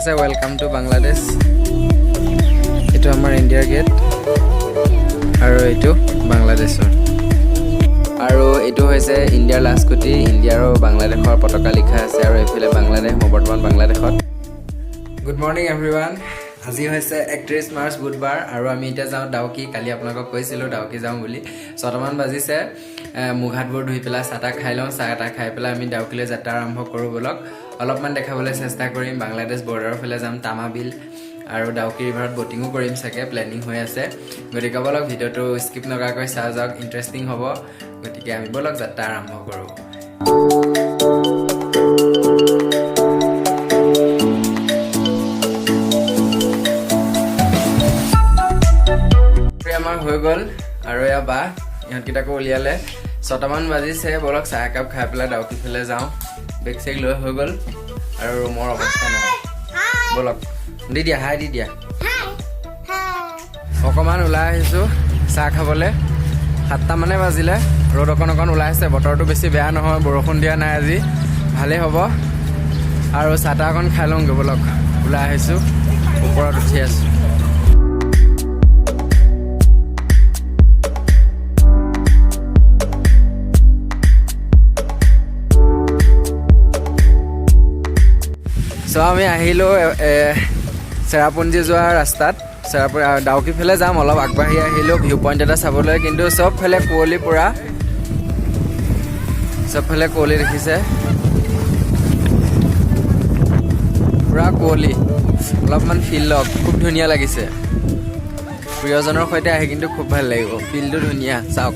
আছে welcome to Bangladesh এটো আমাৰ ইন্ডিয়াৰ গেট আৰু এটো বাংলাদেশৰ আৰু এটো হৈছে ইন্ডিয়াৰ লাস্কটি ইন্ডিয়া আৰু বাংলাদেশৰ পতাকা লিখা আছে আৰু এফালে বাংলাদেশ বৰ্তমান বাংলাদেশত গুড মৰ্নিং এভৰিৱান আজি হৈছে 31 মাৰ্চ বুধবাৰ আৰু আমি এটা যাও ডাউকি কালি আপোনাক কৈছিলো ডাউকি যাও বুলি 6 মান বাজিছে মুঘাটবোৰ ধুই পেলা চাটা খাই লওঁ চাটা খাই পেলা আমি ডাউকিলৈ যাত্ৰা আৰম্ভ কৰো বলক অলপমান দেখাবলৈ চেষ্টা কৰিম বাংলাদেশ বৰ্ডাৰৰ ফালে যাম তামাবিল আৰু ডাউকি ৰিভাৰত বোটিংও কৰিম সাকে প্ল্যানিং হৈ আছে গতিকে বলক ভিডিওটো স্কিপ নকৰাকৈ চাও যাওক ইন্টাৰেষ্টিং হ'ব গতিকে আমি বলক যাত্ৰা আৰম্ভ কৰো আমাৰ হৈ গল আৰু ইয়া বা ইহঁতকিটাকো উলিয়ালে 6 মান বাজিছে বলক চাহ কাপ খাই পেলাই ডাউকি ফেলে যাও বেগ চেক লৈ হৈ গল আৰু ৰুমৰ অৱস্থা নাই বলক দি দিয়া হাই দি দিয়া অকমান ওলাই আহিছো চাহ খাবলে 7 মানে বাজিলে ৰ'দ অকন ওলাই আছে বতৰটো বেছি বেয়া নহয় বৰষুণ দিয়া নাই আজি ভালে হ'ব আৰু চাহ অকন খাই লওঁগে বলক ওলাই আহিছো ওপৰত উঠি আছো আমি আহিলো চেৰাপুঞ্জি যোৱা ৰাস্তাত চেৰাপুঞ্জি ডাউকি ফেলে যাম অলপ আগবাঢ়ি আহিলো ভিউ পইণ্ট এটা চাবলৈ কিন্তু সব ফেলে কুঁৱলী পুৰা সব ফেলে কুঁৱলী দেখিছে পুৰা কুঁৱলী অলপমান ফিল লওক খুব ধুনীয়া লাগিছে প্ৰিয়জনৰ সৈতে আহি কিন্তু খুব ভাল লাগিব ফিলটো ধুনীয়া চাওক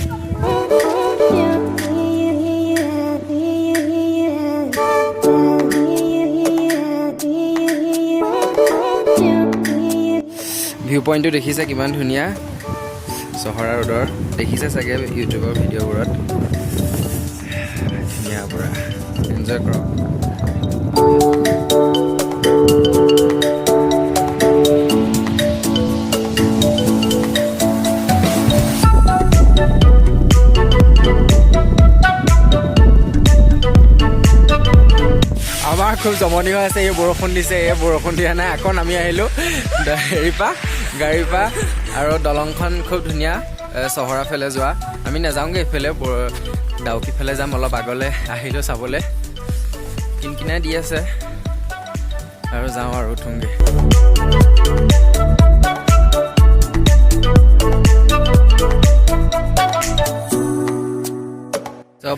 ভিউ পইণ্টটো দেখিছে কিমান ধুনীয়া চহৰা ৰোডৰ দেখিছে চাগে ইউটিউবৰ ভিডিঅ'বোৰত ধুনীয়া পুৰা এনজয় কৰক আমাৰ খুব জমনি হৈ আছে এই বৰষুণ দিছে এই বৰষুণ দিয়া নাই আকৌ আমি আহিলো গাড়ীৰ পৰা আৰু দলংখন খুব ধুনীয়া চহৰা ফেলে যোৱা আমি নাযাওঁগে এইফালে ডাউকি ফেলে যাম অলপ আগলৈ আহিলো চাবলৈ কিনকিনাই দি আছে আৰু যাওঁ আৰু উঠোংগে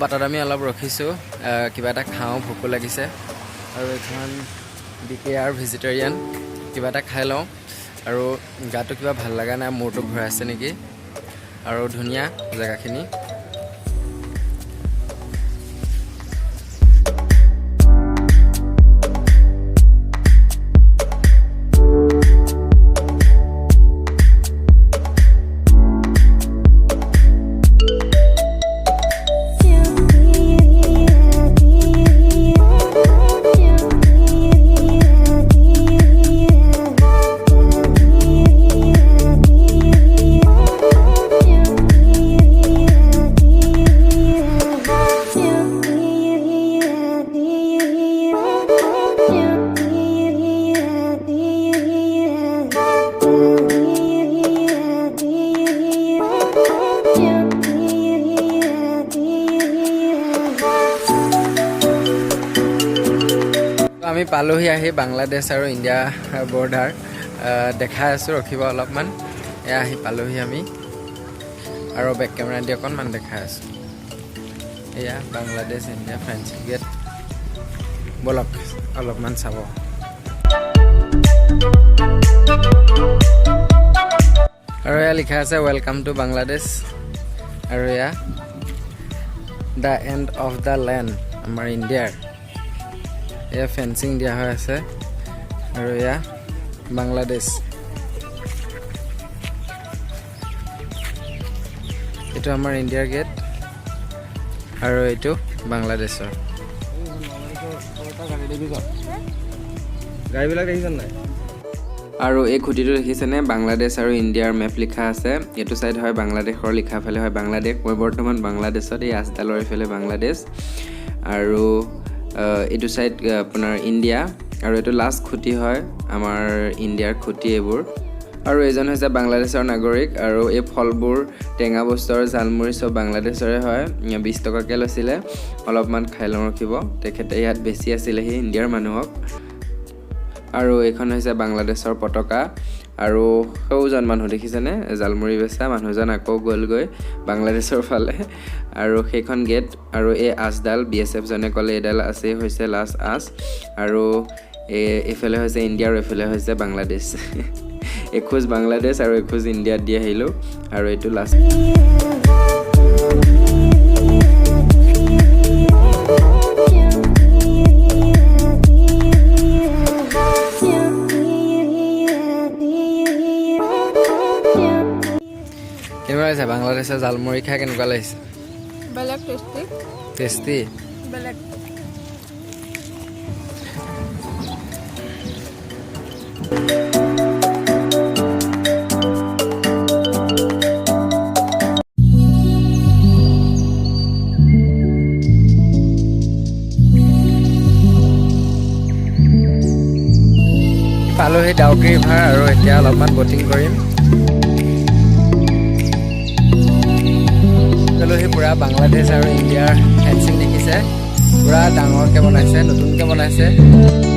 বাটত আমি অলপ ৰখিছো কিবা এটা খাওঁ ভোকো লাগিছে আৰু এখন বিকেআৰ ভেজিটেৰিয়ান কিবা এটা খাই লওঁ আৰু গাটো কিবা ভাল লগা নাই মূৰটো ঘূৰাই আছে নেকি আৰু ধুনীয়া জেগাখিনি আমি পালোহি আহি বাংলাদেশ আৰু ইণ্ডিয়া বৰ্ডাৰ দেখাই আছো ৰখিব অলপমান এয়া আহি পালোহি আমি আৰু বেক কেমেৰা দি অকণমান দেখাই আছো এয়া বাংলাদেশ ইণ্ডিয়া ফ্ৰেঞ্চিং গেট বলক অলপমান চাব আৰু এয়া লিখা আছে ওয়েলকাম টু বাংলাদেশ আৰু এয়া the and of the land আমাৰ ইণ্ডিয়াৰ এয়া ফেন্সিং দিয়া হৈ আছে আৰু এয়া বাংলাদেশ এটো আমাৰ ইণ্ডিয়াৰ গেট আৰু এটো বাংলাদেশৰ গাড়ীবিলাক দেখিছেন নাই আৰু এই খুঁটিটো দেখিছেনে বাংলাদেশ আৰু ইণ্ডিয়াৰ মেপ লিখা আছে এটো সাইড হয় বাংলাদেশৰ লিখা ফেলে হয় বাংলাদেশ মই বৰ্তমান বাংলাদেশত এই আছডালৰ ফেলে বাংলাদেশ আৰু এটো সাইড আপোনাৰ ইণ্ডিয়া আৰু এইটো লাষ্ট খুঁটি হয় আমাৰ ইণ্ডিয়াৰ খুঁটি এইবোৰ আৰু এইজন হৈছে বাংলাদেশৰ নাগৰিক আৰু এই ফলবোৰ টেঙা বস্তু আৰু জালমুড়ি সব বাংলাদেশৰে হয় 20 টকাকৈ লৈছিলে অলপমান খাই লওঁ ৰখিব তেখেতে ইয়াত বেছি আছিলে সেই ইণ্ডিয়াৰ মানুহক আৰু এইখন হৈছে বাংলাদেশৰ পতাকা আৰু সৌজন মানুহ দেখিছেনে জালমুড়ি বেচা মানুহজন আকৌ গ'লগৈ বাংলাদেশৰ ফালে আৰু সেইখন গেট আৰু এই আছডাল বিএছএফ জনে ক'লে এডাল আছে হৈছে লাষ্ট আছ আৰু এইফালে হৈছে ইণ্ডিয়া আৰু এইফালে হৈছে বাংলাদেশ এখোজ বাংলাদেশ আৰু এখোজ ইণ্ডিয়াত দি আহিলোঁ আৰু এইটো লাষ্ট কেনেকুৱা লাগিছে বাংলাদেশৰ জালমুড়ি খাই কেনেকুৱা লাগিছে বেলেগ টেষ্টি টেষ্টি বেলেগ পালোহি ডাউকি ৰিভাৰ আৰু এতিয়া অলপমান বটিং কৰিম পালোহি পুৰা বাংলাদেশ আৰু ইণ্ডিয়াৰ ফেঞ্চিং দেখিছে পুৰা ডাঙৰকৈ বনাইছে নতুনকৈ বনাইছে